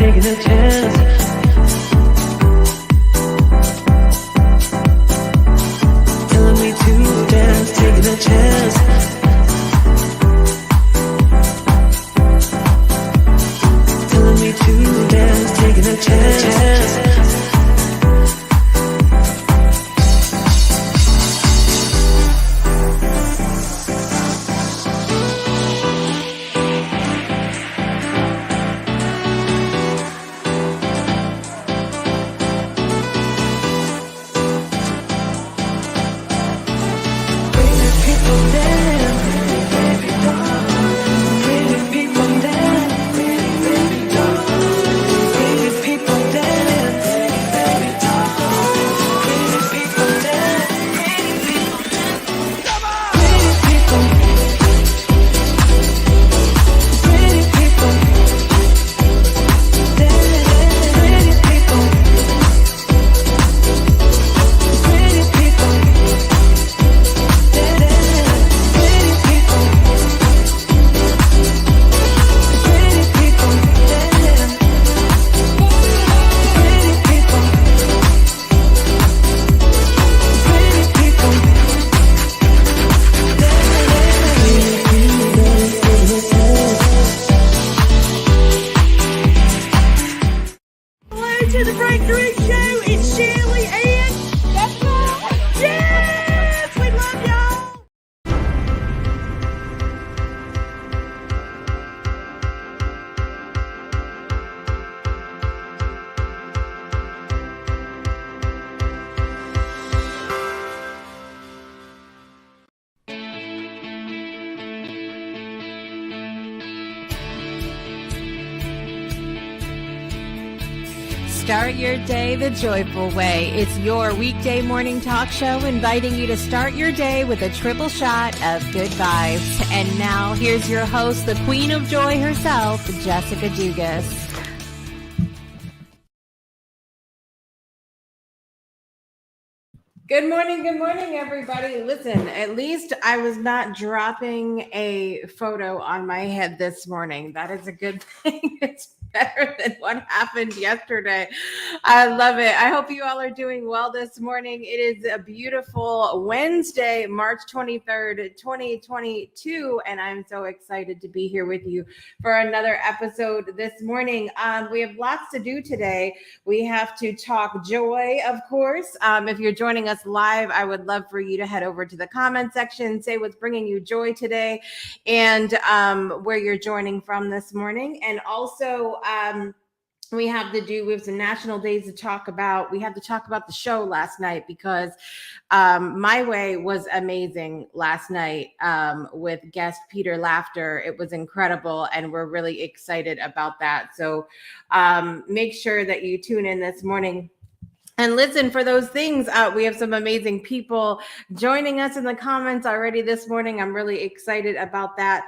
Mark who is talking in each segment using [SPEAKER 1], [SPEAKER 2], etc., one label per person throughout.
[SPEAKER 1] taking a chance. Telling me to dance, taking a chance. Telling me to dance, taking a chance.
[SPEAKER 2] To the Breakthrough Show, it's Shirley and Jessica. Yes, we love y'all. Start your day the joyful way. It's your weekday morning talk show inviting you to start your day with a triple shot of good vibes. And now here's your host, the Queen of Joy herself, Jessica Dugas. Good morning, everybody. Listen, at least I was not dropping a photo on my head this morning. That is a good thing. It's better than what happened yesterday. I love it. I hope you all are doing well this morning. It is a beautiful Wednesday, March 23rd, 2022, and I'm so excited to be here with you for another episode this morning. We have lots to do today. We have to talk joy, of course. If you're joining us live, I would love for you to head over to the comment section, say what's bringing you joy today, and where you're joining from this morning. And also, we have some national days to talk about. We have to talk about the show last night because My Way was amazing last night with guest Peter Laughter. It was incredible, and we're really excited about that. So make sure that you tune in this morning. And listen, for those things, we have some amazing people joining us in the comments already this morning. I'm really excited about that.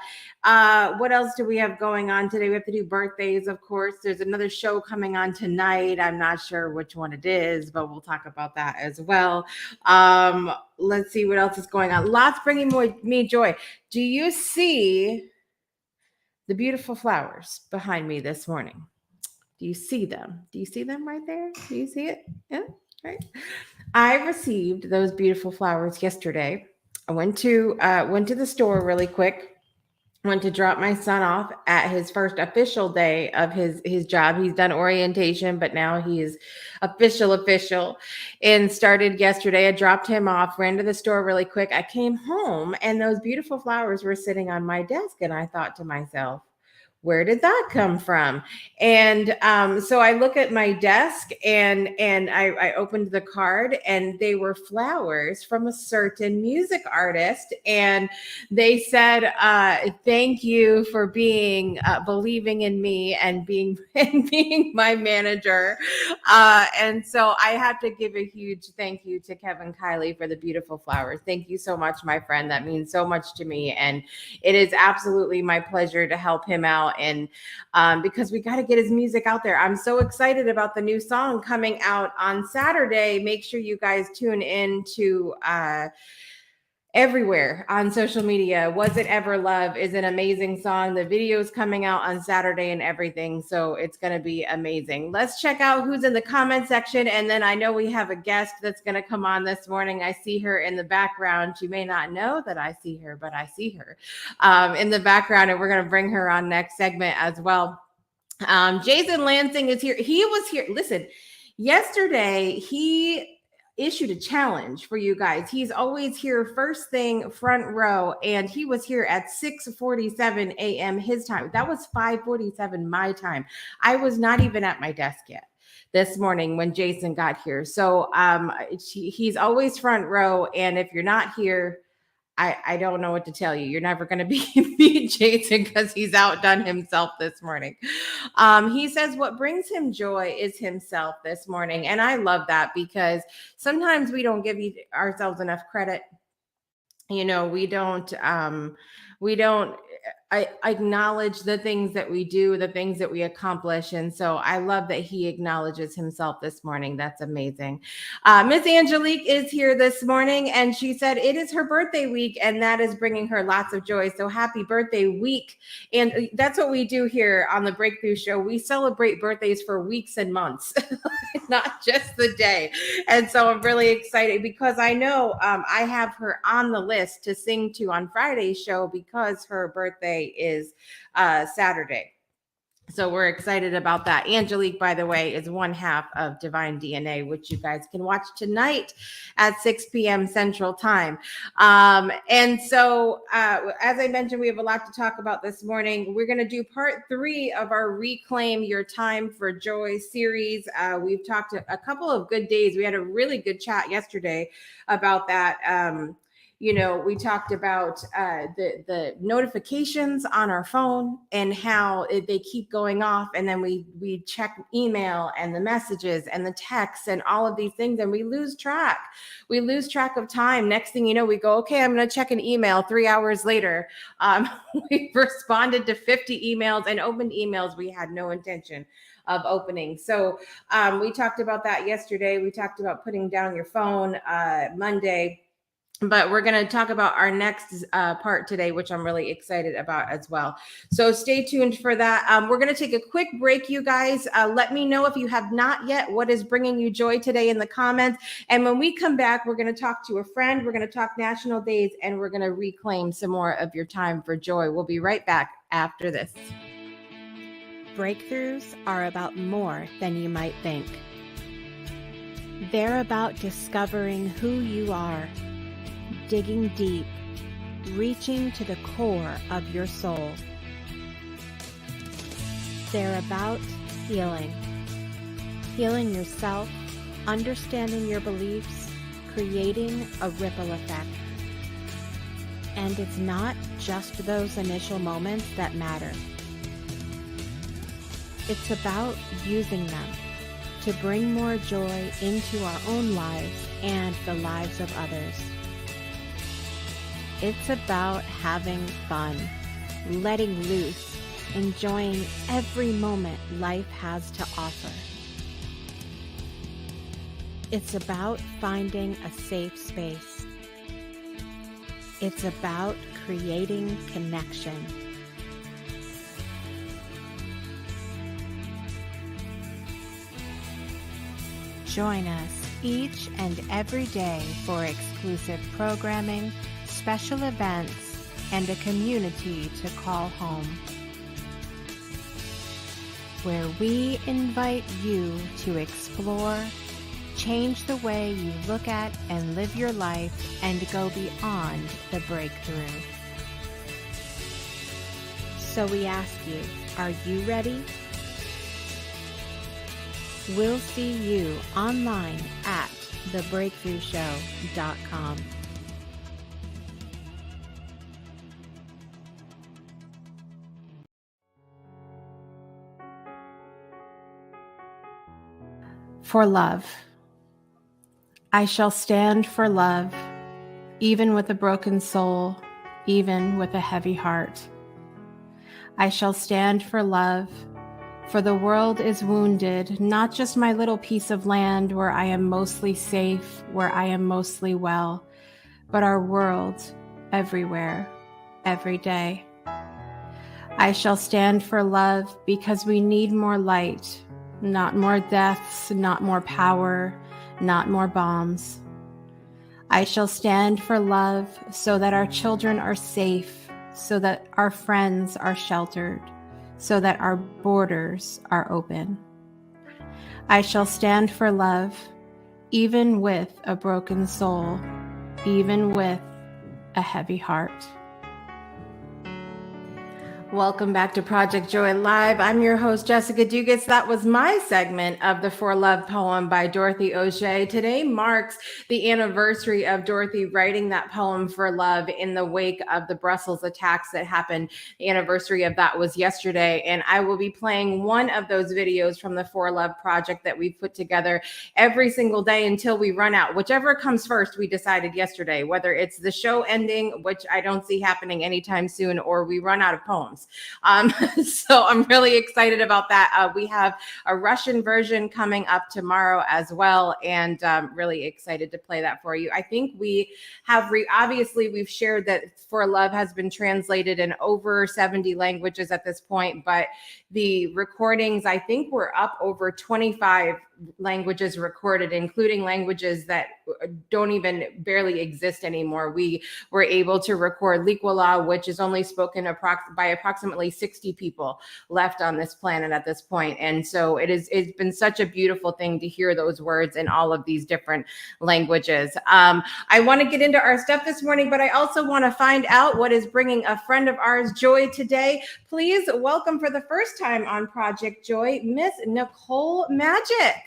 [SPEAKER 2] What else do we have going on today? We have to do birthdays, of course. There's another show coming on tonight. I'm not sure which one it is, but we'll talk about that as well. Let's see what else is going on. Lots bringing me joy. Do you see the beautiful flowers behind me this morning? Do you see them? Do you see them right there? Do you see it? Yeah, right. I received those beautiful flowers yesterday. I went to the store really quick. Went to drop my son off at his first official day of his job. He's done orientation, but now he is official and started yesterday. I dropped him off, ran to the store really quick. I came home and those beautiful flowers were sitting on my desk. And I thought to myself, where did that come from? And so I look at my desk and I opened the card and they were flowers from a certain music artist. And they said, thank you for believing in me and being my manager. And so I have to give a huge thank you to Kevin Kiley for the beautiful flowers. Thank you so much, my friend. That means so much to me. And it is absolutely my pleasure to help him out. And because we got to get his music out there. I'm so excited about the new song coming out on Saturday. Make sure you guys tune in to everywhere on social media. Was It Ever Love is an amazing song. The video is coming out on Saturday and everything, so it's going to be amazing. Let's check out who's in the comment section, and then I know we have a guest that's going to come on this morning. I see her in the background. She may not know that I see her, but I see her in the background, and we're going to bring her on next segment as well. Jason Lansing is here. He was here. Listen, yesterday he issued a challenge for you guys. He's always here first thing, front row, and he was here at 6:47 a.m. his time. That was 5:47 my time. I was not even at my desk yet this morning when Jason got here. So he's always front row, and if you're not here, I don't know what to tell you. You're never going to beat Jason because he's outdone himself this morning. He says what brings him joy is himself this morning. And I love that because sometimes we don't give ourselves enough credit. You know, we don't I acknowledge the things that we do, the things that we accomplish. And so I love that he acknowledges himself this morning. That's amazing. Miss Angelique is here this morning, and she said it is her birthday week, and that is bringing her lots of joy. So happy birthday week. And that's what we do here on the Breakthrough Show. We celebrate birthdays for weeks and months, not just the day. And so I'm really excited because I know I have her on the list to sing to on Friday's show because her birthday is Saturday. So we're excited about that. Angelique, by the way, is one half of Divine DNA, which you guys can watch tonight at 6 p.m. Central Time. And so, as I mentioned, we have a lot to talk about this morning. We're going to do part 3 of our Reclaim Your Time for Joy series. We've talked a couple of good days. We had a really good chat yesterday about that. You know, we talked about the notifications on our phone and how they keep going off, and then we check email and the messages and the texts and all of these things, and we lose track. We lose track of time. Next thing you know, we go, okay, I'm going to check an email. 3 hours later, we've responded to 50 emails and opened emails we had no intention of opening. So we talked about that yesterday. We talked about putting down your phone Monday. But we're going to talk about our next part today, which I'm really excited about as well. So stay tuned for that. We're going to take a quick break, you guys. Let me know if you have not yet what is bringing you joy today in the comments. And when we come back, we're going to talk to a friend. We're going to talk National Days, and we're going to reclaim some more of your time for joy. We'll be right back after this.
[SPEAKER 3] Breakthroughs are about more than you might think. They're about discovering who you are, digging deep, reaching to the core of your soul. They're about healing yourself, understanding your beliefs, creating a ripple effect. And it's not just those initial moments that matter. It's about using them to bring more joy into our own lives and the lives of others. It's about having fun, letting loose, enjoying every moment life has to offer. It's about finding a safe space. It's about creating connection. Join us each and every day for exclusive programming, special events, and a community to call home, where we invite you to explore, change the way you look at and live your life, and go beyond the breakthrough. So we ask you, are you ready? We'll see you online at thebreakthroughshow.com.
[SPEAKER 2] For love. I shall stand for love, even with a broken soul, even with a heavy heart. I shall stand for love, for the world is wounded, not just my little piece of land where I am mostly safe, where I am mostly well,
[SPEAKER 3] but our world everywhere, every day. I shall stand for love because we need more light, not more deaths, not more power, not more bombs. I shall stand for love so that our children are safe, so that our friends are sheltered, so that our borders are open. I shall stand for love, even with a broken soul, even with a heavy heart.
[SPEAKER 2] Welcome back to Project Joy Live. I'm your host, Jessica Dugas. That was my segment of the For Love poem by Dorothy O'Shea. Today marks the anniversary of Dorothy writing that poem for love in the wake of the Brussels attacks that happened. The anniversary of that was yesterday, and I will be playing one of those videos from the For Love project that we've put together every single day until we run out. Whichever comes first, we decided yesterday, whether it's the show ending, which I don't see happening anytime soon, or we run out of poems. So I'm really excited about that. We have a Russian version coming up tomorrow as well, and really excited to play that for you. I think we have obviously we've shared that For Love has been translated in over 70 languages at this point, but the recordings, I think we're up over 25 languages recorded, including languages that don't even barely exist anymore. We were able to record Likwala, which is only spoken by approximately 60 people left on this planet at this point. And so it's been such a beautiful thing to hear those words in all of these different languages. I want to get into our stuff this morning, but I also want to find out what is bringing a friend of ours joy today. Please welcome for the first time on Project Joy, Miss Nicole Magic.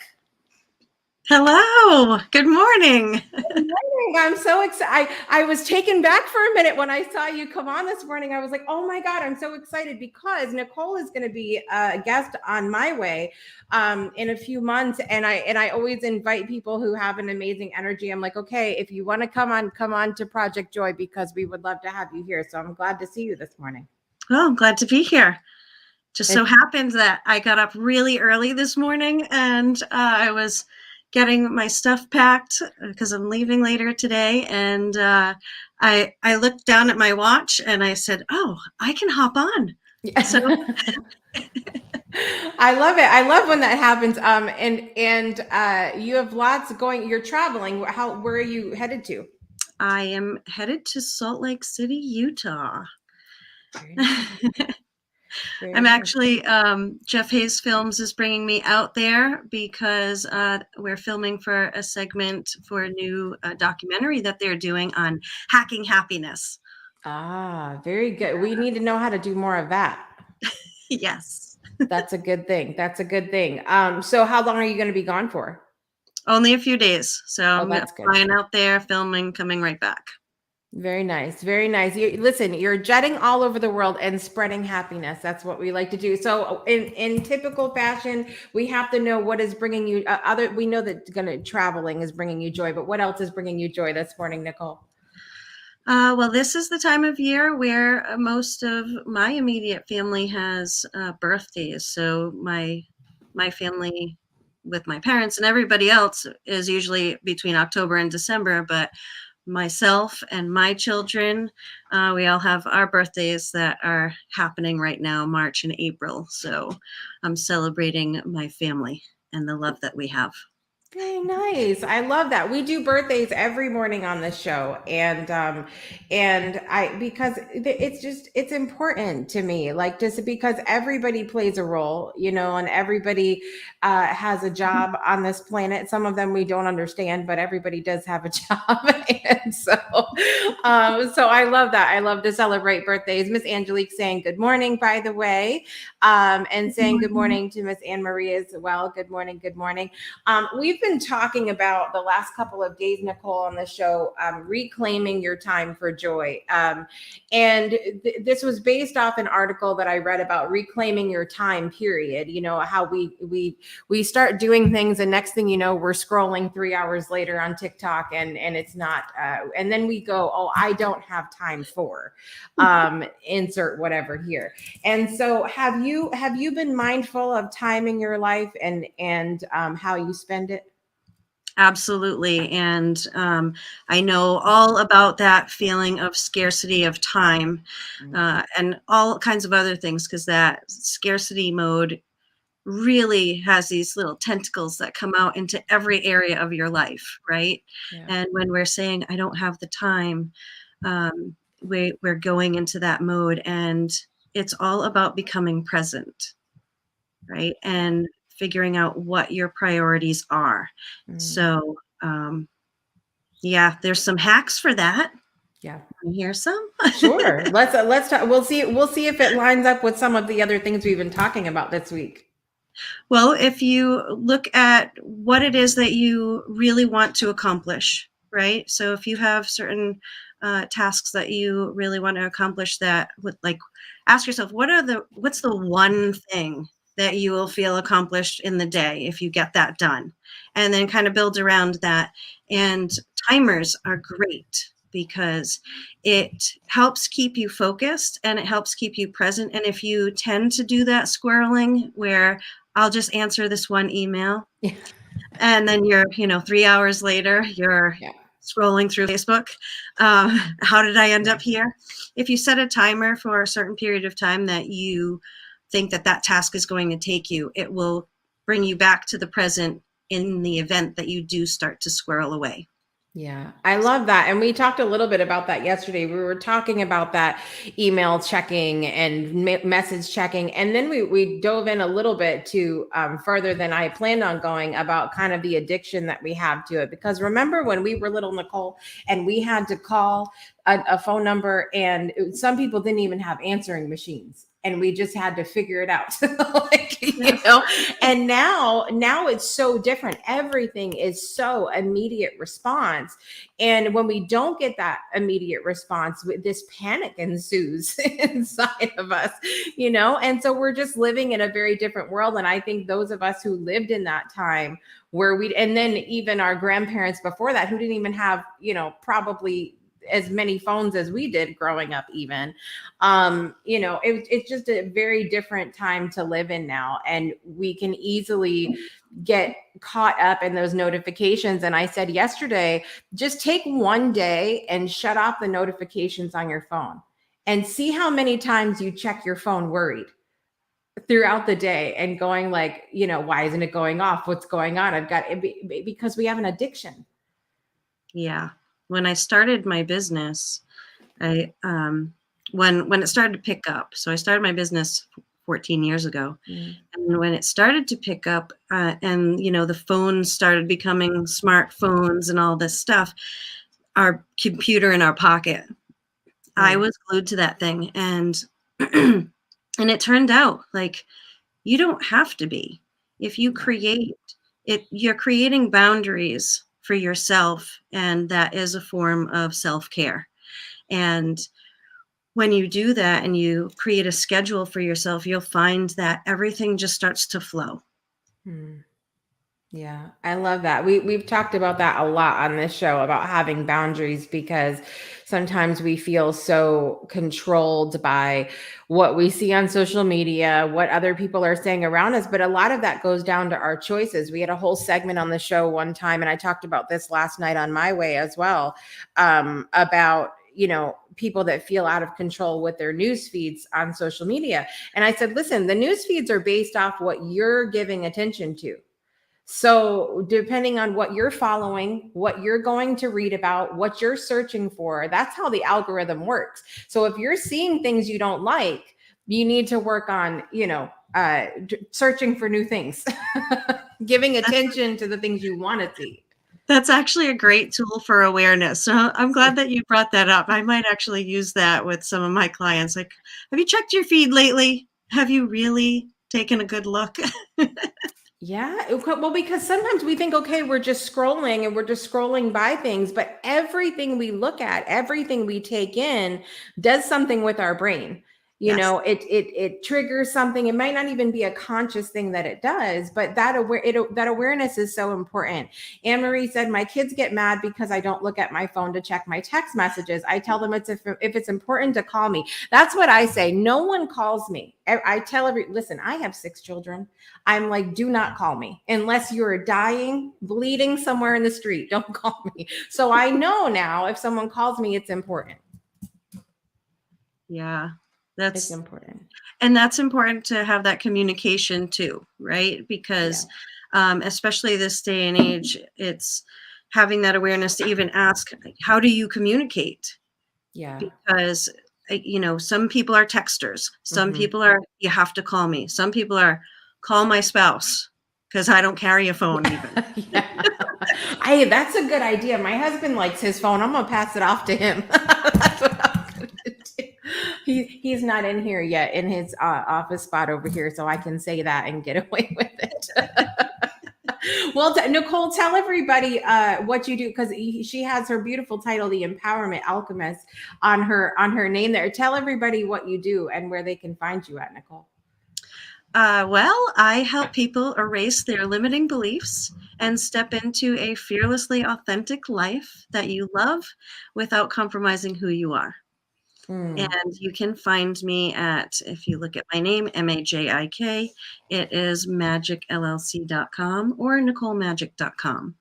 [SPEAKER 4] Hello. Good morning.
[SPEAKER 2] Good morning. I'm so excited. I was taken back for a minute when I saw you come on this morning. I was like, oh my God, I'm so excited because Nicole is going to be a guest on My Way in a few months. And I always invite people who have an amazing energy. I'm like, okay, if you want to come on to Project Joy, because we would love to have you here. So I'm glad to see you this morning.
[SPEAKER 4] Well, I'm glad to be here. Just so happens that I got up really early this morning and I was getting my stuff packed because I'm leaving later today. And I looked down at my watch and I said, oh, I can hop on. So
[SPEAKER 2] I love it. I love when that happens. And you have lots going, you're traveling. Where are you headed to?
[SPEAKER 4] I am headed to Salt Lake City, Utah. I'm actually, Jeff Hayes Films is bringing me out there because we're filming for a segment for a new documentary that they're doing on hacking happiness.
[SPEAKER 2] Ah, very good. We need to know how to do more of that.
[SPEAKER 4] Yes.
[SPEAKER 2] That's a good thing. That's a good thing. So how long are you going to be gone for?
[SPEAKER 4] Only a few days. So I'm flying out there, filming, coming right back.
[SPEAKER 2] Very nice. Very nice. Listen, you're jetting all over the world and spreading happiness. That's what we like to do. So in typical fashion, we have to know what is bringing you we know that traveling is bringing you joy, but what else is bringing you joy this morning, Nicole?
[SPEAKER 4] Well, this is the time of year where most of my immediate family has birthdays. So my family with my parents and everybody else is usually between October and December, but myself and my children, we all have our birthdays that are happening right now, March and April. So I'm celebrating my family and the love that we have.
[SPEAKER 2] Very nice. I love that. We do birthdays every morning on this show. And because it's important to me, like just because everybody plays a role, and everybody has a job on this planet. Some of them we don't understand, but everybody does have a job. And so I love that. I love to celebrate birthdays. Miss Angelique saying good morning, by the way, and saying good morning to Miss Anne Marie as well. Good morning. Good morning. We've been talking about the last couple of days, Nicole, on the show, reclaiming your time for joy. And this was based off an article that I read about reclaiming your time, period. How we start doing things and next thing you know, we're scrolling 3 hours later on TikTok and it's not, and then we go, oh, I don't have time for, insert whatever here. And so have you been mindful of time in your life and how you spend it?
[SPEAKER 4] Absolutely. And I know all about that feeling of scarcity of time and all kinds of other things, because that scarcity mode really has these little tentacles that come out into every area of your life, right?
[SPEAKER 2] Yeah.
[SPEAKER 4] And when we're saying, I don't have the time, we're going into that mode, and it's all about becoming present, right? And figuring out what your priorities are. So, yeah, there's some hacks for that.
[SPEAKER 2] Yeah.
[SPEAKER 4] Here's some.
[SPEAKER 2] Sure. Let's talk. We'll see if it lines up with some of the other things we've been talking about this week.
[SPEAKER 4] Well, if you look at what it is that you really want to accomplish, right? So if you have certain tasks that you really want to accomplish, that would, like, ask yourself, what's the one thing that you will feel accomplished in the day if you get that done? And then kind of build around that. And timers are great because it helps keep you focused and it helps keep you present. And if you tend to do that squirreling where I'll just answer this one email,
[SPEAKER 2] Yeah.
[SPEAKER 4] and then you're 3 hours later, you're scrolling through Facebook. How did I end up here? If you set a timer for a certain period of time that you think that task is going to take you, it will bring you back to the present in the event that you do start to squirrel away.
[SPEAKER 2] Yeah, I love that. And we talked a little bit about that yesterday. We were talking about that email checking and message checking. And then we dove in a little bit to further than I planned on going about kind of the addiction that we have to it. Because remember when we were little, Nicole, and we had to call a phone number, and some people didn't even have answering machines. And we just had to figure it out. And now it's so different. Everything is so immediate response. And when we don't get that immediate response, this panic ensues inside of us, and so we're just living in a very different world. And I think those of us who lived in that time where and then even our grandparents before that, who didn't even have, probably as many phones as we did growing up even, it's just a very different time to live in now. And we can easily get caught up in those notifications. And I said yesterday, just take one day and shut off the notifications on your phone and see how many times you check your phone worried throughout the day and going like, why isn't it going off? What's going on? I've got it because we have an addiction.
[SPEAKER 4] Yeah. When I started my business, I when it started to pick up, so I started my business 14 years ago, and when it started to pick up, and the phones started becoming smartphones and all this stuff, our computer in our pocket, I was glued to that thing, and and it turned out like you don't have to be. If you create it, you're creating boundaries for yourself, and that is a form of self-care. And when you do that and you create a schedule for yourself, you'll find that everything just starts to flow.
[SPEAKER 2] Yeah, I love that. We've talked about that a lot on this show about having boundaries, because sometimes we feel so controlled by what we see on social media, what other people are saying around us. But a lot of that goes down to our choices. We had a whole segment on the show one time, and I talked about this last night on My Way as well, about people that feel out of control with their news feeds on social media. And I said, listen, the news feeds are based off what you're giving attention to. So depending on what you're following, what you're going to read about, what you're searching for, that's how the algorithm works. So if you're seeing things you don't like, you need to work on, searching for new things, giving attention to the things you want to see.
[SPEAKER 4] That's actually a great tool for awareness. So I'm glad that you brought that up. I might actually use that with some of my clients. Like, have you checked your feed lately? Have you really taken a good look?
[SPEAKER 2] Yeah. Well, because sometimes we think, okay, we're just scrolling by things, but everything we look at, everything we take in does something with our brain. You know, it triggers something. It might not even be a conscious thing that it does, but that awareness is so important. Anne Marie said, my kids get mad because I don't look at my phone to check my text messages. I tell them if it's important to call me. That's what I say. No one calls me. I tell listen, I have 6 children. I'm like, do not call me unless you're dying, bleeding somewhere in the street. Don't call me. So I know now if someone calls me, it's important.
[SPEAKER 4] Yeah.
[SPEAKER 2] It's important.
[SPEAKER 4] And that's important to have that communication too, right? Because especially this day and age, it's having that awareness to even ask, how do you communicate?
[SPEAKER 2] Yeah.
[SPEAKER 4] Because, some people are texters. Some people are, you have to call me. Some people are, call my spouse, because I don't carry a phone even.
[SPEAKER 2] That's a good idea. My husband likes his phone. I'm going to pass it off to him. That's what I'm going to do. He's not in here yet in his office spot over here, so I can say that and get away with it. Well, Nicole, tell everybody what you do, because she has her beautiful title, The Empowerment Alchemist, on her name there. Tell everybody what you do and where they can find you at, Nicole.
[SPEAKER 4] Well, I help people erase their limiting beliefs and step into a fearlessly authentic life that you love without compromising who you are. And you can find me at, if you look at my name, MAJIK, it is magicllc.com or NicoleMagic.com.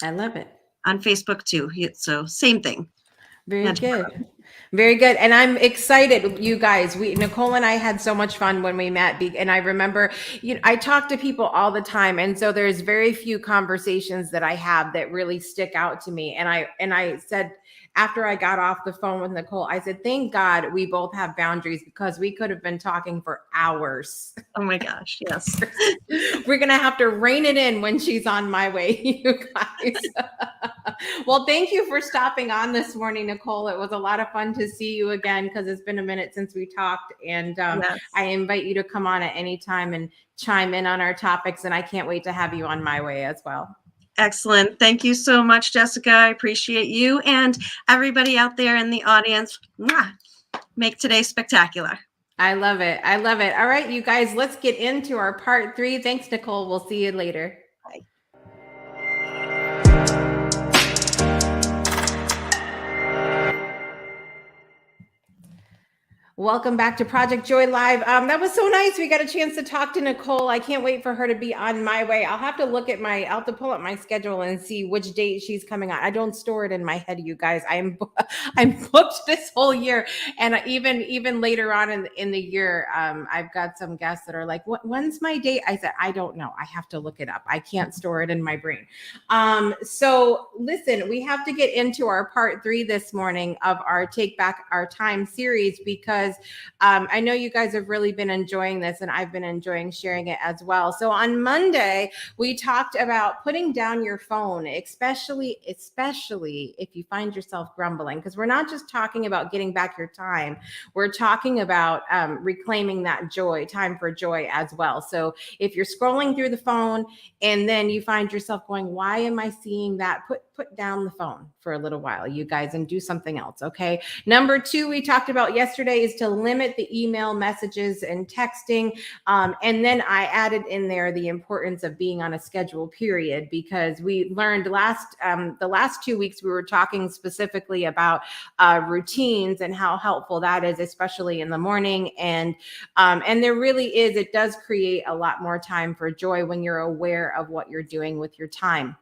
[SPEAKER 2] I love it.
[SPEAKER 4] On Facebook too. So same thing.
[SPEAKER 2] Very good. Very good. And I'm excited, you guys. Nicole and I had so much fun when we met. And I remember, I talk to people all the time. And so there's very few conversations that I have that really stick out to me. And I said, after I got off the phone with Nicole, I said, thank God we both have boundaries, because we could have been talking for hours.
[SPEAKER 4] Oh my gosh. Yes.
[SPEAKER 2] We're going to have to rein it in when she's on my way, you guys. Well, thank you for stopping on this morning, Nicole. It was a lot of fun to see you again, because it's been a minute since we talked. And yes. I invite you to come on at any time and chime in on our topics. And I can't wait to have you on my way as well.
[SPEAKER 4] Excellent. Thank you so much, Jessica. I appreciate you and everybody out there in the audience. Mwah! Make today spectacular.
[SPEAKER 2] I love it. I love it. All right, you guys, let's get into our part 3. Thanks, Nicole. We'll see you later.
[SPEAKER 4] Bye.
[SPEAKER 2] Welcome back to Project Joy Live. That was so nice. We got a chance to talk to Nicole. I can't wait for her to be on my way. I'll have to pull up my schedule and see which date she's coming on. I don't store it in my head, you guys. I'm booked this whole year. And even later on in the year, I've got some guests that are like, when's my date? I said, I don't know. I have to look it up. I can't store it in my brain. So listen, we have to get into our part 3 this morning of our Take Back Our Time series, because I know you guys have really been enjoying this, and I've been enjoying sharing it as well. So on Monday, we talked about putting down your phone, especially if you find yourself grumbling, because we're not just talking about getting back your time. We're talking about reclaiming that joy, time for joy as well. So if you're scrolling through the phone and then you find yourself going, why am I seeing that? Put down the phone for a little while, you guys, and do something else. Okay. Number 2, we talked about yesterday, is to limit the email messages and texting. And then I added in there the importance of being on a schedule period, because we learned the last 2 weeks, we were talking specifically about routines and how helpful that is, especially in the morning. And there really is, it does create a lot more time for joy when you're aware of what you're doing with your time.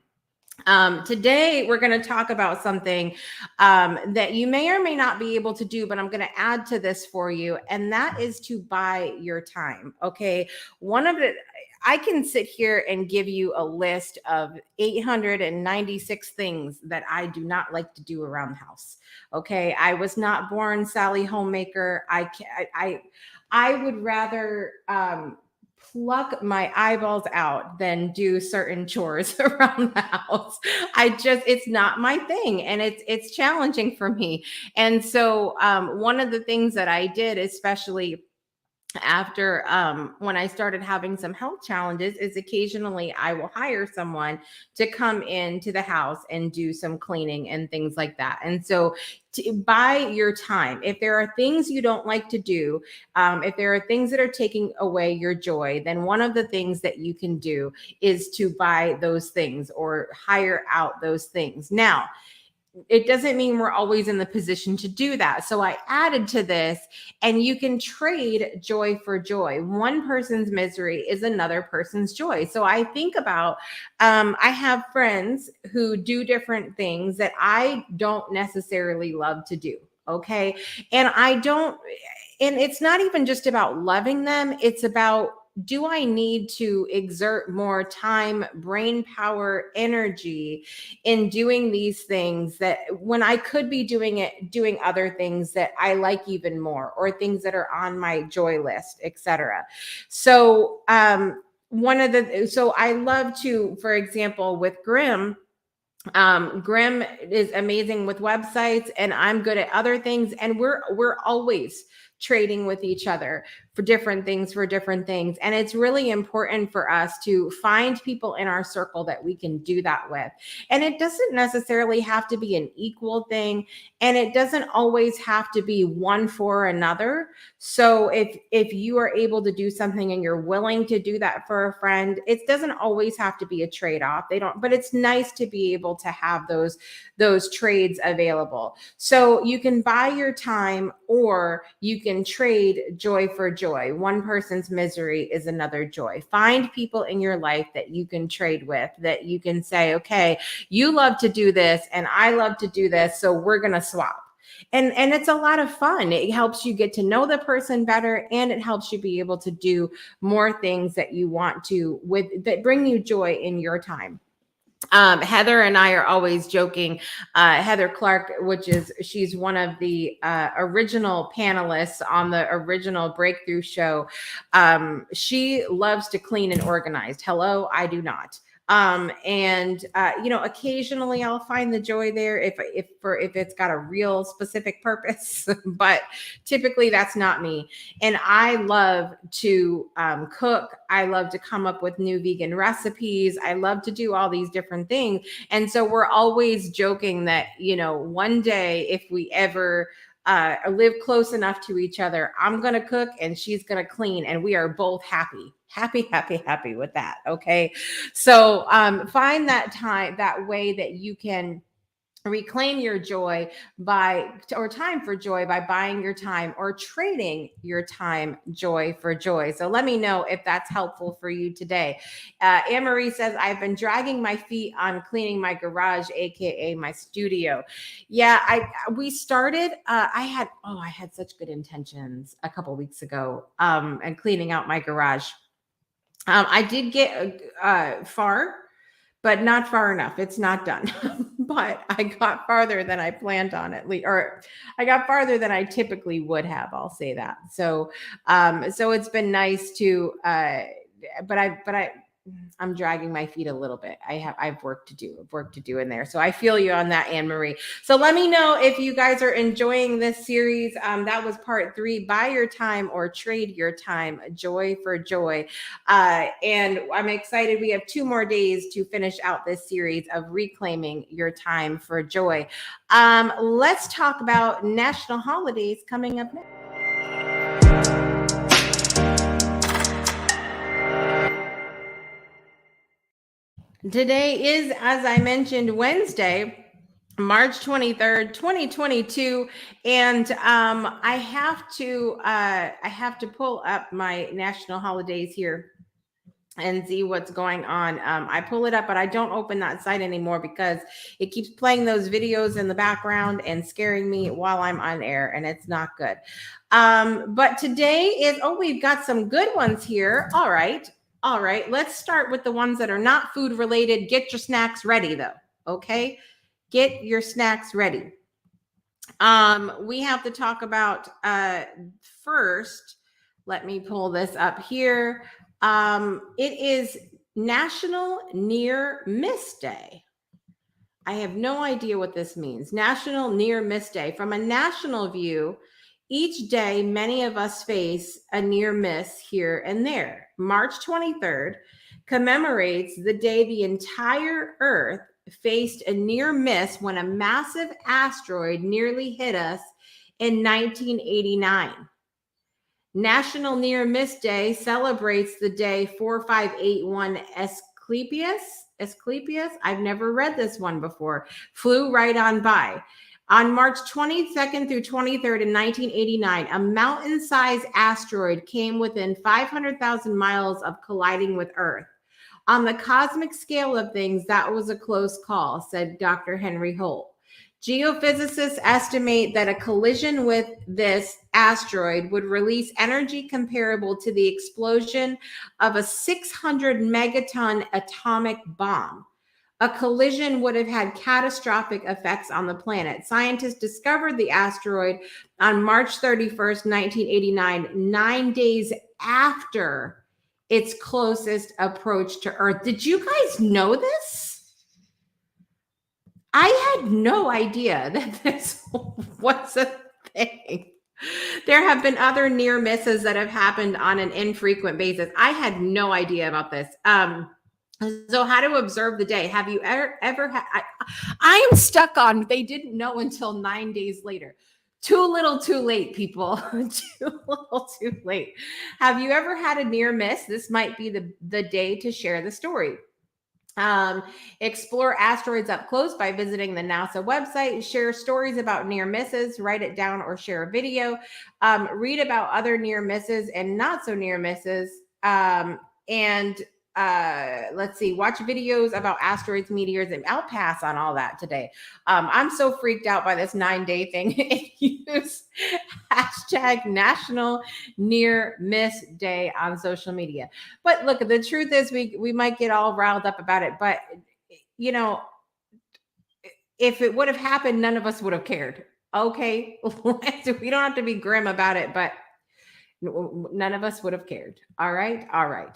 [SPEAKER 2] Today, we're going to talk about something that you may or may not be able to do, but I'm going to add to this for you. And that is to buy your time. Okay. I can sit here and give you a list of 896 things that I do not like to do around the house. Okay. I was not born Sally Homemaker. I would rather, pluck my eyeballs out than do certain chores around the house. It's not my thing, and it's challenging for me. And so one of the things that I did, especially after when I started having some health challenges is occasionally I will hire someone to come into the house and do some cleaning and things like that. And so buy your time. If there are things you don't like to do, if there are things that are taking away your joy, then one of the things that you can do is to buy those things or hire out those things. Now, it doesn't mean we're always in the position to do that. So I added to this, and you can trade joy for joy. One person's misery is another person's joy. So I think about, I have friends who do different things that I don't necessarily love to do. Okay. And and it's not even just about loving them. It's about, do I need to exert more time, brain power, energy in doing these things that when I could be doing other things that I like even more, or things that are on my joy list, etc. So so I love to, for example, with Grimm, Grimm is amazing with websites, and I'm good at other things, and we're always trading with each other for different things. And it's really important for us to find people in our circle that we can do that with. And it doesn't necessarily have to be an equal thing, and it doesn't always have to be one for another. So if you are able to do something and you're willing to do that for a friend, it doesn't always have to be a trade-off. But it's nice to be able to have those trades available. So you can buy your time, or you can trade joy for joy. One person's misery is another joy. Find people in your life that you can trade with, that you can say, okay, you love to do this and I love to do this, so we're going to swap. And it's a lot of fun. It helps you get to know the person better, and it helps you be able to do more things that you want to, that bring you joy in your time. Heather and I are always joking. Heather Clark, she's one of the original panelists on the original Breakthrough show. She loves to clean and organize. Hello, I do not. Occasionally I'll find the joy there if it's got a real specific purpose, but typically that's not me. And I love to cook. I love to come up with new vegan recipes. I love to do all these different things. And so we're always joking that, one day if we ever live close enough to each other, I'm going to cook and she's going to clean, and we are both happy with that. Okay. So find that time, that way that you can reclaim your joy or time for joy by buying your time or trading your time joy for joy. So let me know if that's helpful for you today. Anne-Marie says, I've been dragging my feet on cleaning my garage, AKA my studio. Yeah, we started, I had such good intentions a couple weeks ago, and cleaning out my garage. I did get far, but not far enough. It's not done, but I got farther than I planned on, at least, or I got farther than I typically would have. I'll say that. So, so it's been nice to, I'm dragging my feet a little bit. I've work to do in there. So I feel you on that, Anne-Marie. So let me know if you guys are enjoying this series. That was part 3, buy your time or trade your time, joy for joy. And I'm excited. We have 2 more days to finish out this series of reclaiming your time for joy. Let's talk about national holidays coming up next. Today is, as I mentioned, Wednesday, March 23rd, 2022. And I have to pull up my national holidays here and see what's going on. I pull it up, but I don't open that site anymore because it keeps playing those videos in the background and scaring me while I'm on air, and it's not good. But today is, we've got some good ones here. All right, let's start with the ones that are not food related. Get your snacks ready though, okay? Get your snacks ready. We have to talk about first, let me pull this up here. It is National Near Miss Day. I have no idea what this means. National Near Miss Day. From a national view, Each day, many of us face a near miss here and there. March 23rd commemorates the day the entire Earth faced a near miss when a massive asteroid nearly hit us in 1989. National Near Miss Day celebrates the day 4581 Asclepius, I've never read this one before, flew right on by. On March 22nd through 23rd in 1989, a mountain-sized asteroid came within 500,000 miles of colliding with Earth. On the cosmic scale of things, that was a close call, said Dr. Henry Holt. Geophysicists estimate that a collision with this asteroid would release energy comparable to the explosion of a 600 megaton atomic bomb. A collision would have had catastrophic effects on the planet. Scientists discovered the asteroid on March 31st, 1989, 9 days after its closest approach to Earth. Did you guys know this? I had no idea that this was a thing. There have been other near misses that have happened on an infrequent basis. I had no idea about this. So how to observe the day? Have you ever had? I am stuck on. They didn't know until 9 days later. Too little, too late, people. Too little, too late. Have you ever had a near miss? This might be the day to share the story. Explore asteroids up close by visiting the NASA website. Share stories about near misses. Write it down or share a video. Read about other near misses and not so near misses. Let's see, watch videos about asteroids, meteors, and I'll pass on all that today. I'm so freaked out by this 9-day thing. Use hashtag National Near Miss Day on social media. But look, the truth is we might get all riled up about it, but you know, if it would have happened, none of us would have cared. Okay. We don't have to be grim about it, but none of us would have cared. All right. All right.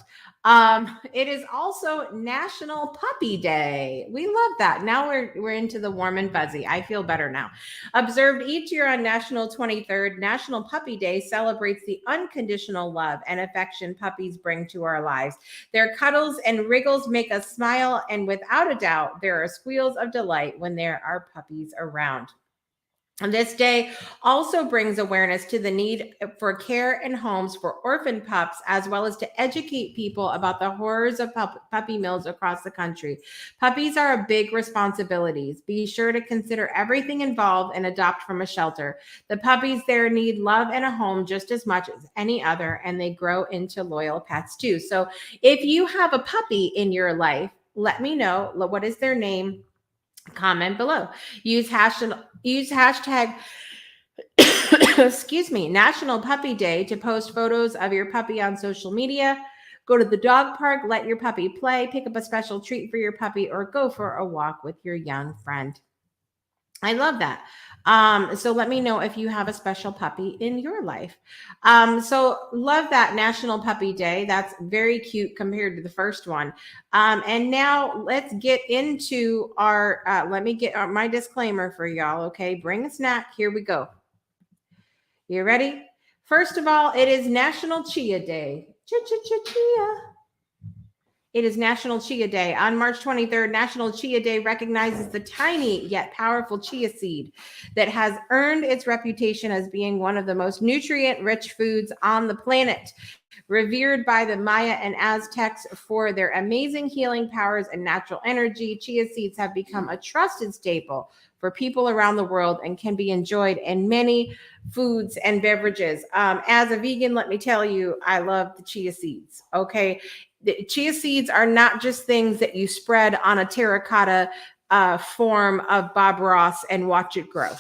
[SPEAKER 2] It is also National Puppy Day. We love that. Now we're into the warm and fuzzy. I feel better now. Observed each year on National 23rd, National Puppy Day celebrates the unconditional love and affection puppies bring to our lives. Their cuddles and wriggles make us smile, and without a doubt, there are squeals of delight when there are puppies around. And this day also brings awareness to the need for care and homes for orphan pups, as well as to educate people about the horrors of puppy mills across the country. Puppies are a big responsibility. Be sure to consider everything involved and adopt from a shelter. The puppies there need love and a home just as much as any other, and they grow into loyal pets too. So if you have a puppy in your life, let me know. What is their name? Comment below. Use hashtag excuse me, National Puppy Day to post photos of your puppy on social media. Go to the dog park, let your puppy play, pick up a special treat for your puppy, or go for a walk with your young friend. I love that. So let me know if you have a special puppy in your life. So love that National Puppy Day. That's very cute compared to the first one. And now let's get into our, let me get my disclaimer for y'all. Okay. Bring a snack. Here we go. You ready? First of all, it is National Chia Day. Chia. It is National Chia Day. On March 23rd, National Chia Day recognizes the tiny yet powerful chia seed that has earned its reputation as being one of the most nutrient-rich foods on the planet. Revered by the Maya and Aztecs for their amazing healing powers and natural energy, chia seeds have become a trusted staple for people around the world and can be enjoyed in many foods and beverages. As a vegan, let me tell you, I love the chia seeds. Okay. The chia seeds are not just things that you spread on a terracotta form of Bob Ross and watch it grow.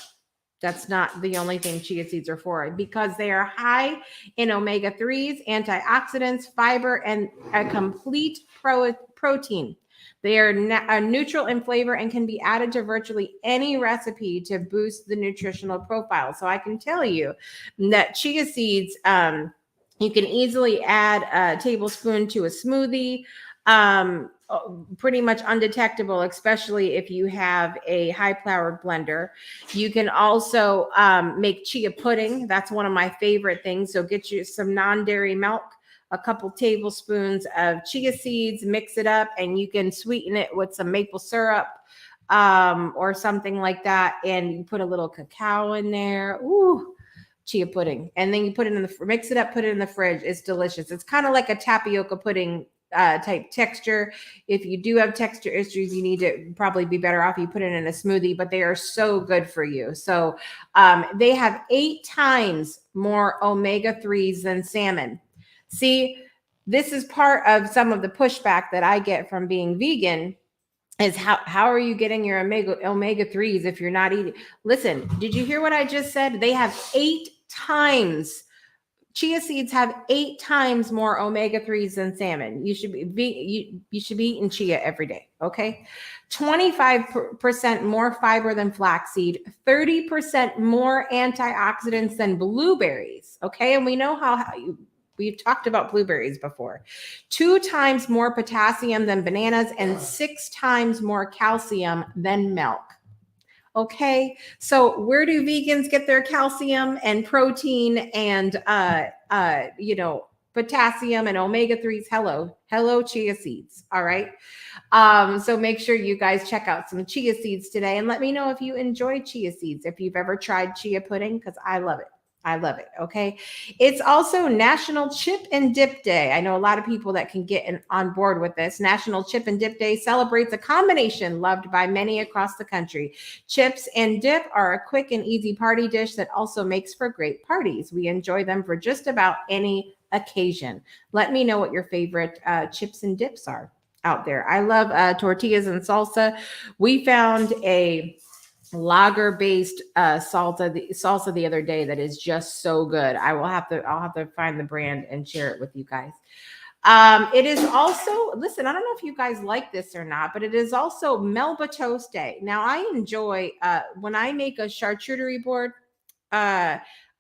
[SPEAKER 2] That's not the only thing chia seeds are for, because they are high in omega-3s, antioxidants, fiber, and a complete protein. They are neutral in flavor and can be added to virtually any recipe to boost the nutritional profile. So I can tell you that chia seeds, you can easily add a tablespoon to a smoothie. pretty much undetectable, especially if you have a high-powered blender. You can also make chia pudding. That's one of my favorite things. So get you some non-dairy milk, a couple tablespoons of chia seeds, mix it up, and you can sweeten it with some maple syrup or something like that. And you put a little cacao in there. Ooh, chia pudding. And then you put it in the, mix it up, put it in the fridge. It's delicious. It's kind of like a tapioca pudding type texture. If you do have texture issues, you need to probably be better off you put it in a smoothie, but they are so good for you. So they have 8 times more omega-3s than salmon. See, this is part of some of the pushback that I get from being vegan is how are you getting your omega-3s if you're not eating? Listen, did you hear what I just said? They have 8 times. Chia seeds have 8 times more omega-3s than salmon. You should be you should be eating chia every day, okay? 25% more fiber than flaxseed, 30% more antioxidants than blueberries, okay? And we know we've talked about blueberries before. 2 times more potassium than bananas and 6 times more calcium than milk. Okay, so where do vegans get their calcium and protein and potassium and omega-3s? Hello, chia seeds. All right. So make sure you guys check out some chia seeds today and let me know if you enjoy chia seeds, if you've ever tried chia pudding, because I love it. I love it. Okay. It's also National Chip and Dip Day. I know a lot of people that can get on board with this. National Chip and Dip Day celebrates a combination loved by many across the country. Chips and dip are a quick and easy party dish that also makes for great parties. We enjoy them for just about any occasion. Let me know what your favorite chips and dips are out there. I love tortillas and salsa. We found a lager-based salsa the other day that is just so good. I'll have to find the brand and share it with you guys. It is also, listen, I don't know if you guys like this or not, but it is also Melba Toast Day. Now I enjoy when I make a charcuterie board,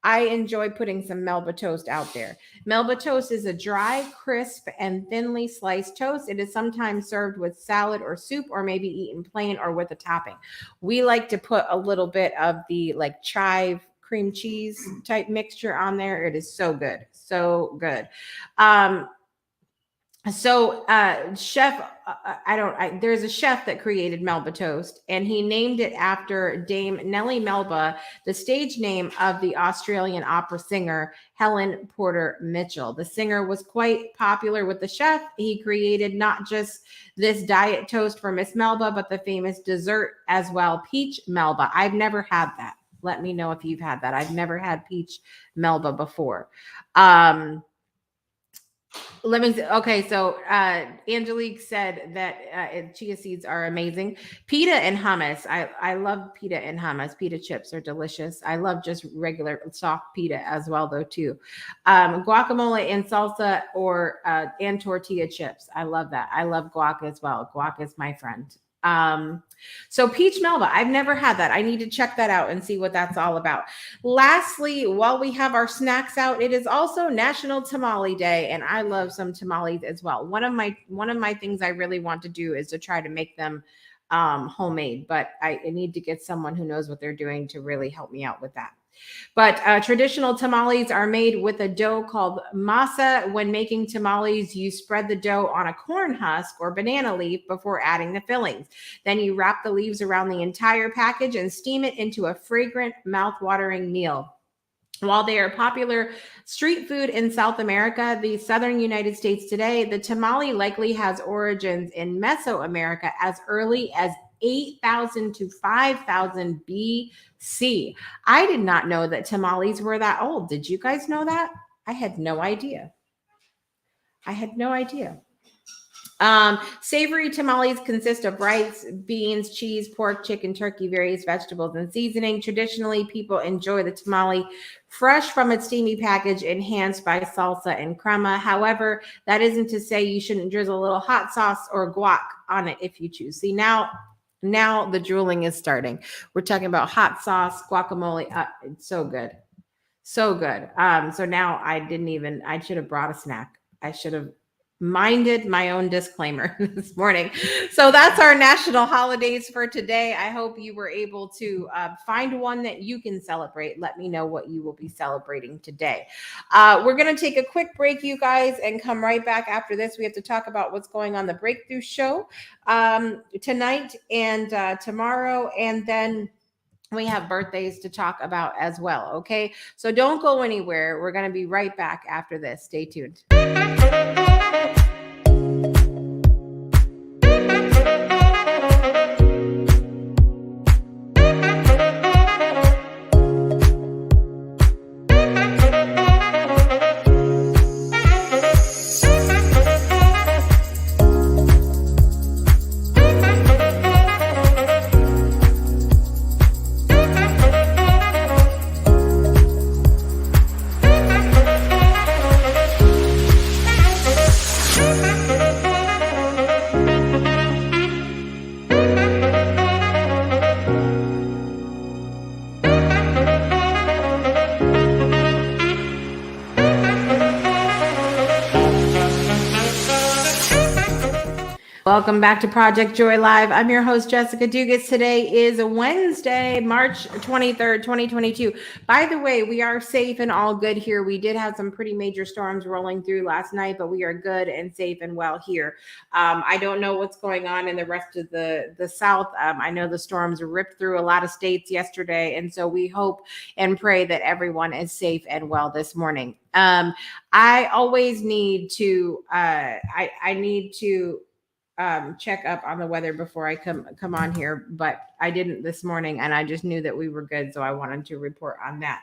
[SPEAKER 2] I enjoy putting some Melba toast out there. Melba toast is a dry, crisp, and thinly sliced toast. It is sometimes served with salad or soup, or maybe eaten plain or with a topping. We like to put a little bit of the like chive cream cheese type mixture on there. It is so good. So good. Chef, there's a chef that created Melba Toast, and he named it after Dame Nellie Melba, the stage name of the Australian opera singer Helen Porter Mitchell. The singer was quite popular with the chef. He created not just this diet toast for Miss Melba, but the famous dessert as well, Peach Melba. I've never had that. Let me know if you've had that. I've never had Peach Melba before. Let me see. Okay, so Angelique said that chia seeds are amazing. Pita and hummus. I love pita and hummus. Pita chips are delicious. I love just regular soft pita as well, though, too. Guacamole and salsa and tortilla chips. I love that. I love guac as well. Guac is my friend. So Peach Melba, I've never had that. I need to check that out and see what that's all about. Lastly, while we have our snacks out, it is also National Tamale Day, and I love some tamales as well. One of my things I really want to do is to try to make them homemade, but I need to get someone who knows what they're doing to really help me out with that. But traditional tamales are made with a dough called masa. When making tamales, you spread the dough on a corn husk or banana leaf before adding the fillings. Then you wrap the leaves around the entire package and steam it into a fragrant, mouth-watering meal. While they are popular street food in South America, the southern United States today, the tamale likely has origins in Mesoamerica as early as 8,000 to 5,000 BC. I did not know that tamales were that old. Did you guys know that? I had no idea. Savory tamales consist of rice, beans, cheese, pork, chicken, turkey, various vegetables, and seasoning. Traditionally, people enjoy the tamale fresh from its steamy package, enhanced by salsa and crema. However, that isn't to say you shouldn't drizzle a little hot sauce or guac on it if you choose. See, now the drooling is starting. We're talking about hot sauce, guacamole. It's so good. So good. So now I should have brought a snack. I should have minded my own disclaimer this morning. So that's our national holidays for today. I hope you were able to find one that you can celebrate. Let me know what you will be celebrating today. We're going to take a quick break, you guys, and come right back after this. We have to talk about what's going on the Breakthrough Show tonight and tomorrow, and then we have birthdays to talk about as well. Okay, so don't go anywhere. We're going to be right back after this. Stay tuned. Welcome back to Project Joy Live. I'm your host, Jessica Dugas. Today is Wednesday, March 23rd, 2022. By the way, we are safe and all good here. We did have some pretty major storms rolling through last night, but we are good and safe and well here. I don't know what's going on in the rest of the South. I know the storms ripped through a lot of states yesterday, and so we hope and pray that everyone is safe and well this morning. I always need to, I need to check up on the weather before I come on here, but I didn't this morning, and I just knew that we were good, so I wanted to report on that.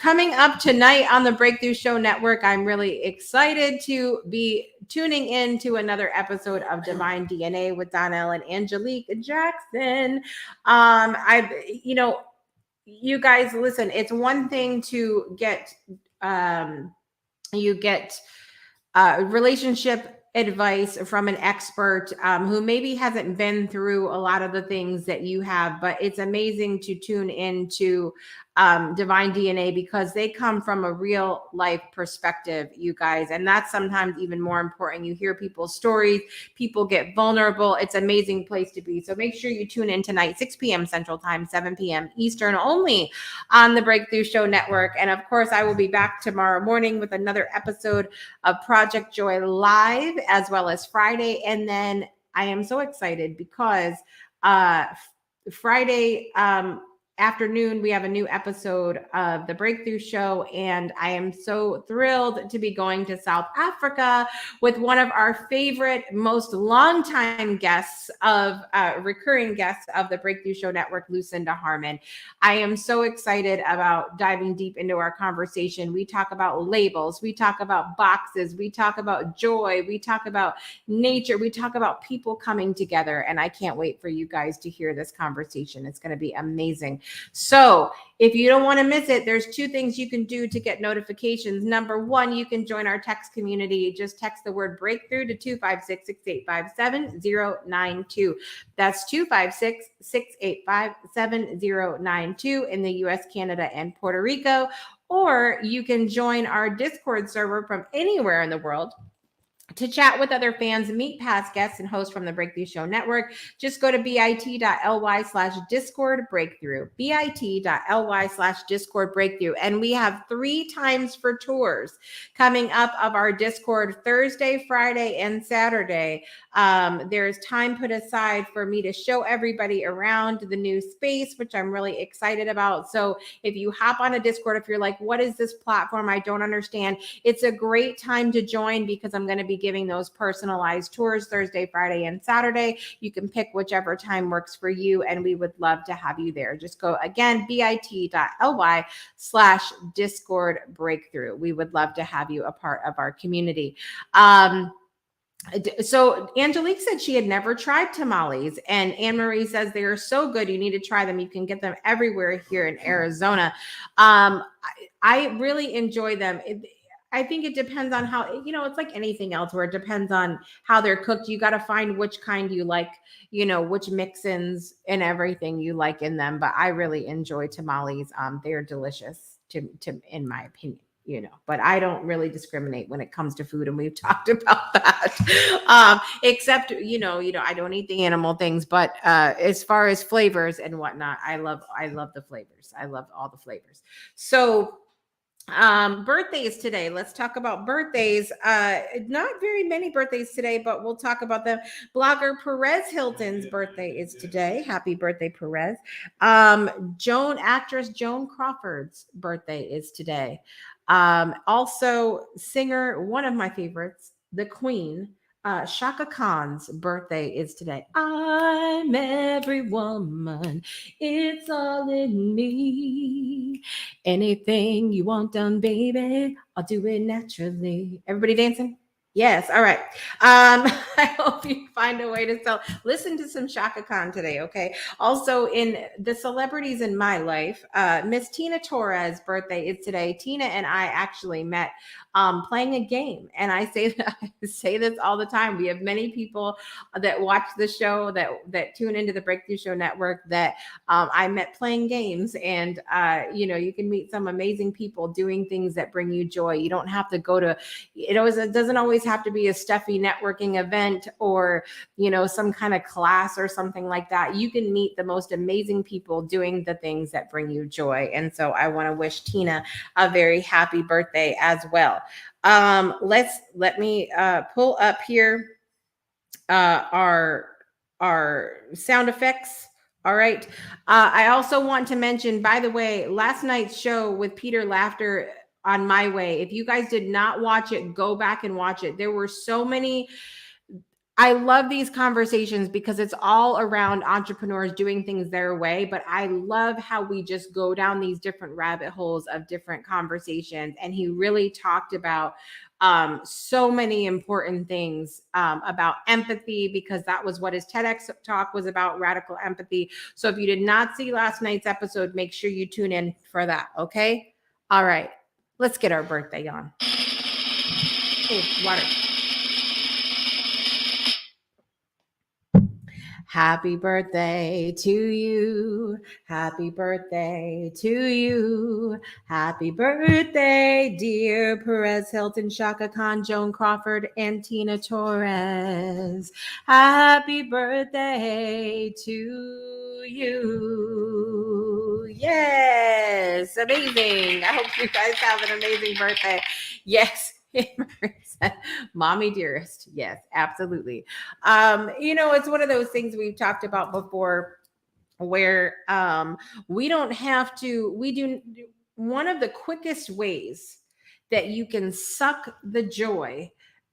[SPEAKER 2] Coming up tonight on the Breakthrough Show Network, I'm really excited to be tuning in to another episode of Divine DNA with Donnell and Angelique Jackson. You guys, listen, it's one thing to get relationship advice from an expert who maybe hasn't been through a lot of the things that you have, but it's amazing to tune into Divine DNA because they come from a real life perspective, you guys, and that's sometimes even more important. You hear people's stories, people get vulnerable. It's an amazing place to be. So make sure you tune in tonight, 6 p.m. Central Time, 7 p.m. Eastern, only on the Breakthrough Show Network. And of course, I will be back tomorrow morning with another episode of Project Joy Live, as well as Friday. And then I am so excited because Friday afternoon, we have a new episode of the Breakthrough Show, and I am so thrilled to be going to South Africa with one of our favorite, most longtime guests of recurring guests of the Breakthrough Show Network, Lucinda Harmon. I am so excited about diving deep into our conversation. We talk about labels, we talk about boxes, we talk about joy, we talk about nature, we talk about people coming together, and I can't wait for you guys to hear this conversation. It's going to be amazing. So if you don't want to miss it, there's two things you can do to get notifications. Number one, you can join our text community. Just text the word breakthrough to 256-685-7092. That's 256-685-7092 in the US, Canada, and Puerto Rico. Or you can join our Discord server from anywhere in the world to chat with other fans, meet past guests, and hosts from the Breakthrough Show Network. Just go to bit.ly/Discord Breakthrough, bit.ly/Discord Breakthrough. And we have 3 times for tours coming up of our Discord Thursday, Friday, and Saturday. There's time put aside for me to show everybody around the new space, which I'm really excited about. So if you hop on a Discord, if you're like, what is this platform? I don't understand. It's a great time to join because I'm going to be giving those personalized tours Thursday, Friday, and Saturday. You can pick whichever time works for you, and we would love to have you there. Just go again, bit.ly/Discord Breakthrough. We would love to have you a part of our community. So Angelique said she had never tried tamales, and Anne Marie says they are so good. You need to try them. You can get them everywhere here in Arizona. I really enjoy them. I think it depends on how, it's like anything else where it depends on how they're cooked. You got to find which kind you like, which mix-ins and everything you like in them. But I really enjoy tamales. They're delicious to in my opinion. but I don't really discriminate when it comes to food. And we've talked about that. Except, I don't eat the animal things, but as far as flavors and whatnot, I love the flavors. I love all the flavors. So birthdays today. Let's talk about birthdays. Not very many birthdays today, but we'll talk about them. Blogger Perez Hilton's birthday is today. Happy birthday, Perez. Actress Joan Crawford's birthday is today. Also singer, one of my favorites, the Queen, Shaka Khan's birthday is today. I'm every woman, it's all in me. Anything you want done, baby, I'll do it naturally. Everybody dancing? Yes. All right. I hope you find a way to listen to some Shaka Khan today. Okay. Also, in the celebrities in my life, Miss Tina Torres' birthday is today. Tina and I actually met playing a game, and I say this all the time. We have many people that watch the show that tune into the Breakthrough Show Network that I met playing games, and you can meet some amazing people doing things that bring you joy. You don't have to go to it doesn't always have to be a stuffy networking event or some kind of class or something like that. You can meet the most amazing people doing the things that bring you joy. And so I want to wish Tina a very happy birthday as well. Let me pull up here our sound effects. All right. I also want to mention, by the way, last night's show with Peter Laughter on My Way. If you guys did not watch it, go back and watch it. There were so many. I love these conversations because it's all around entrepreneurs doing things their way. But I love how we just go down these different rabbit holes of different conversations. And he really talked about so many important things about empathy, because that was what his TEDx talk was about, radical empathy. So if you did not see last night's episode, make sure you tune in for that. Okay. All right. Let's get our birthday on. Oh, water. Happy birthday to you. Happy birthday to you. Happy birthday, dear Perez Hilton, Shaka Khan, Joan Crawford, and Tina Torres. Happy birthday to you. Yes, amazing. I hope you guys have an amazing birthday. Yes. Mommy dearest. Yes, absolutely. It's one of those things we've talked about before where we don't have to, we do one of the quickest ways that you can suck the joy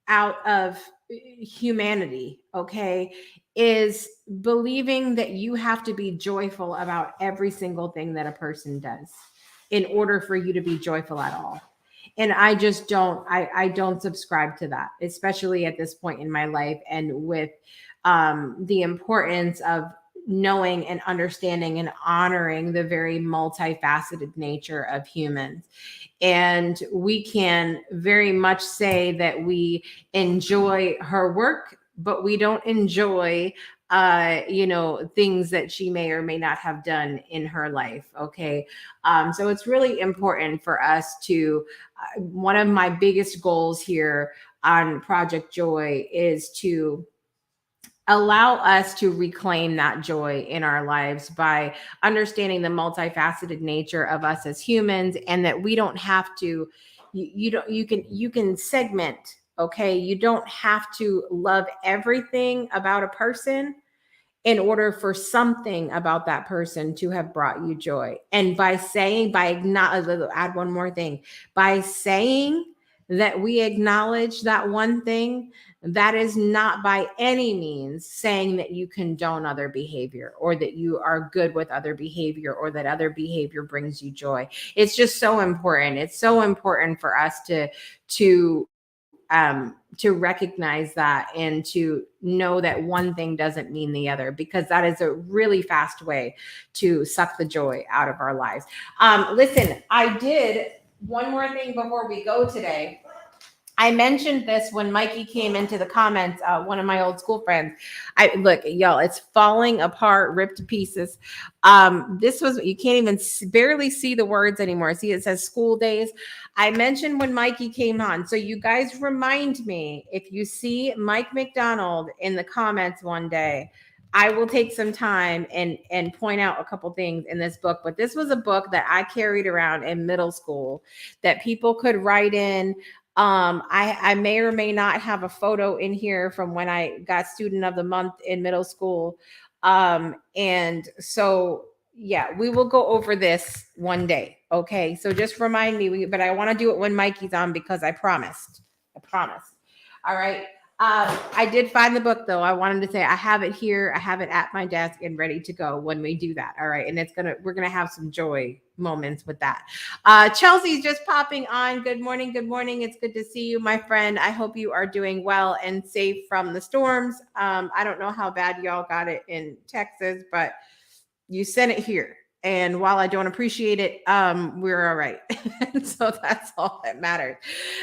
[SPEAKER 2] out of humanity, okay, is believing that you have to be joyful about every single thing that a person does in order for you to be joyful at all. And I just I don't subscribe to that, especially at this point in my life, and with the importance of knowing and understanding and honoring the very multifaceted nature of humans. And we can very much say that we enjoy her work, but we don't enjoy things that she may or may not have done in her life. Okay. So it's really important for us to, one of my biggest goals here on Project Joy is to allow us to reclaim that joy in our lives by understanding the multifaceted nature of us as humans, and that we don't have to, you can segment. Okay. You don't have to love everything about a person in order for something about that person to have brought you joy. And add one more thing, by saying that we acknowledge that one thing, that is not by any means saying that you condone other behavior, or that you are good with other behavior, or that other behavior brings you joy. It's just so important. It's so important for us to recognize that, and to know that one thing doesn't mean the other, because that is a really fast way to suck the joy out of our lives. Listen, I did one more thing before we go today. I mentioned this when Mikey came into the comments, one of my old school friends. Look, y'all, it's falling apart, ripped to pieces. This was, you can't even barely see the words anymore. See, it says school days. I mentioned when Mikey came on. So you guys remind me, if you see Mike McDonald in the comments one day, I will take some time and point out a couple things in this book. But this was a book that I carried around in middle school that people could write in. I may or may not have a photo in here from when I got student of the month in middle school. And so, yeah, we will go over this one day. Okay. So just remind me, but I want to do it when Mikey's on because I promised. All right. I did find the book though. I wanted to say I have it here. I have it at my desk and ready to go when we do that. All right. And we're going to have some joy moments with that. Chelsea's just popping on. Good morning. Good morning. It's good to see you, my friend. I hope you are doing well and safe from the storms. I don't know how bad y'all got it in Texas, but you sent it here. And while I don't appreciate it, we're all right. So that's all that matters.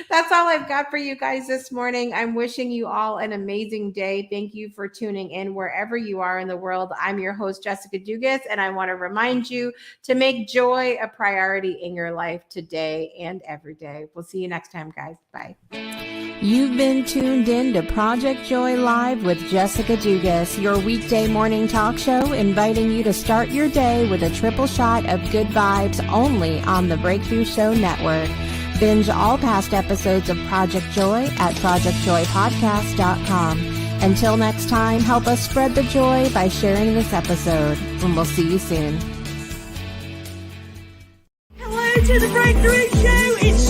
[SPEAKER 2] That's all I've got for you guys this morning. I'm wishing you all an amazing day. Thank you for tuning in wherever you are in the world. I'm your host, Jessica Dugas, and I want to remind you to make joy a priority in your life today and every day. We'll see you next time, guys. Bye.
[SPEAKER 3] You've been tuned in to Project Joy Live with Jessica Dugas, your weekday morning talk show, inviting you to start your day with a triple shot of good vibes only on the Breakthrough Show Network. Binge all past episodes of Project Joy at projectjoypodcast.com. Until next time, help us spread the joy by sharing this episode, and we'll see you soon.
[SPEAKER 1] Hello to the Breakthrough Show. It's